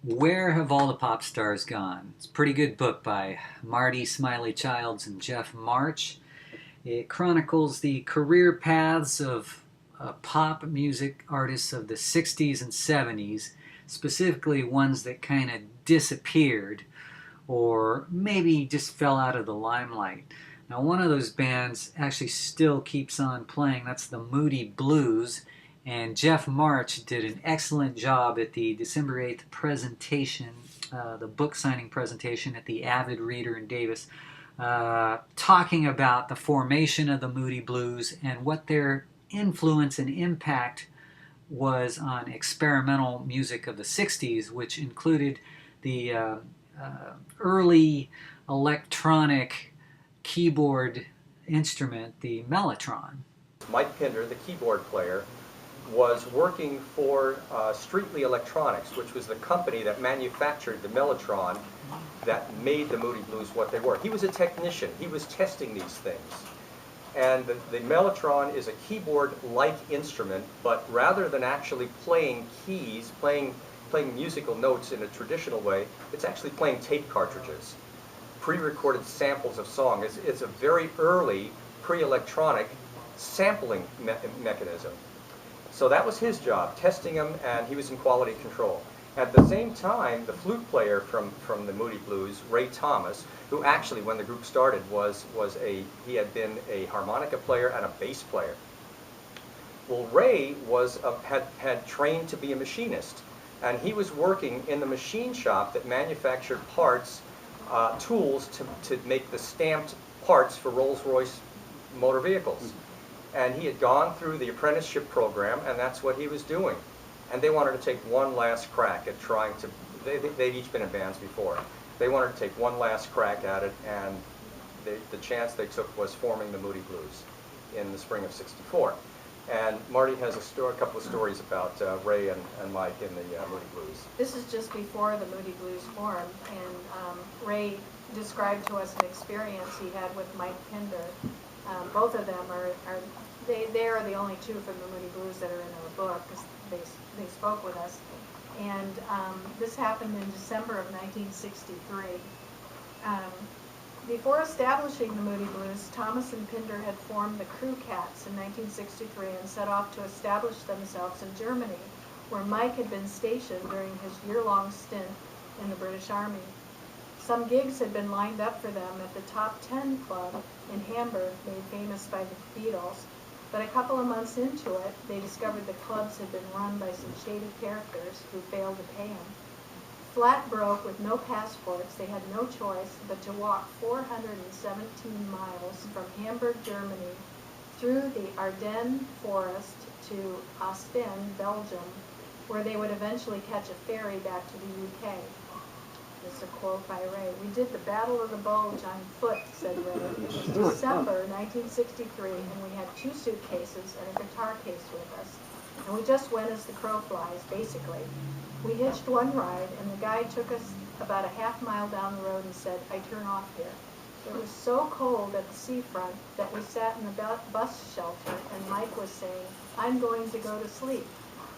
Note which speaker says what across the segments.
Speaker 1: Where Have All the Pop Stars Gone? It's a pretty good book by Marti Smiley Childs and Jeff March. It chronicles the career paths of pop music artists of the 60s and 70s, specifically ones that kind of disappeared or maybe just fell out of the limelight. Now, one of those bands actually still keeps on playing. That's the Moody Blues. And Jeff March did an excellent job at the December 8th presentation, the book signing presentation at the Avid Reader in Davis, talking about the formation of the Moody Blues and what their influence and impact was on experimental music of the 60s, which included the early electronic keyboard instrument, the Mellotron.
Speaker 2: Mike Pinder, the keyboard player, was working for Streetly Electronics, which was the company that manufactured the Mellotron that made the Moody Blues what they were. He was a technician. He was testing these things. And the Mellotron is a keyboard-like instrument, but rather than actually playing keys, playing musical notes in a traditional way, it's actually playing tape cartridges, pre-recorded samples of song. It's a very early pre-electronic sampling mechanism. So that was his job, testing them, and he was in quality control. At the same time, the flute player from the Moody Blues, Ray Thomas, who actually, when the group started, he had been a harmonica player and a bass player. Well, Ray had trained to be a machinist, and he was working in the machine shop that manufactured parts, tools to make the stamped parts for Rolls-Royce motor vehicles. And he had gone through the apprenticeship program, and that's what he was doing. And they wanted to take one last crack at trying to, they'd each been in bands before. They wanted to take one last crack at it, and the chance they took was forming the Moody Blues in the spring of '64. And Marty has a couple of stories about Ray and Mike in the Moody Blues.
Speaker 3: This is just before the Moody Blues formed, and Ray described to us an experience he had with Mike Pinder. Both of them they are the only two from the Moody Blues that are in our book, because they spoke with us. And this happened in December of 1963. Before establishing the Moody Blues, Thomas and Pinder had formed the Crew Cats in 1963 and set off to establish themselves in Germany, where Mike had been stationed during his year-long stint in the British Army. Some gigs had been lined up for them at the Top 10 Club in Hamburg, made famous by the Beatles, but a couple of months into it, they discovered the clubs had been run by some shady characters who failed to pay them. Flat broke with no passports, they had no choice but to walk 417 miles from Hamburg, Germany, through the Ardennes forest to Ostend, Belgium, where they would eventually catch a ferry back to the UK. This is a quote by Ray. "We did the Battle of the Bulge on foot," said Ray. It was December 1963, and we had 2 suitcases and a guitar case with us. And we just went as the crow flies, basically. We hitched one ride, and the guy took us about a half mile down the road and said, "I turn off here." It was so cold at the seafront that we sat in the bus shelter, and Mike was saying, "I'm going to go to sleep."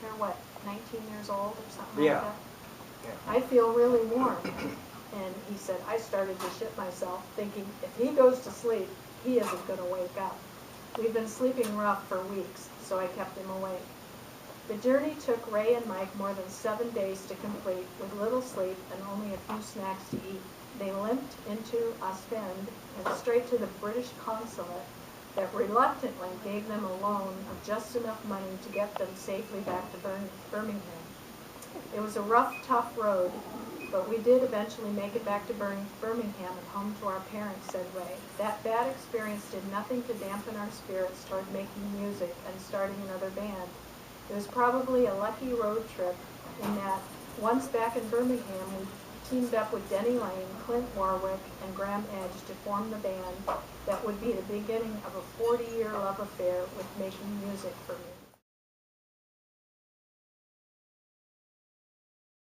Speaker 3: They're what, 19 years old or something like that? "I feel really warm." And he said, "I started to shit myself, thinking if he goes to sleep, he isn't going to wake up. We've been sleeping rough for weeks, so I kept him awake." The journey took Ray and Mike more than 7 days to complete, with little sleep and only a few snacks to eat. They limped into Ostend and straight to the British consulate that reluctantly gave them a loan of just enough money to get them safely back to Birmingham. It was a rough, tough road, but we did eventually make it back to Birmingham and home to our parents, said Ray. That bad experience did nothing to dampen our spirits toward making music and starting another band. It was probably a lucky road trip in that once back in Birmingham, we teamed up with Denny Lane, Clint Warwick, and Graham Edge to form the band that would be the beginning of a 40-year love affair with making music for me.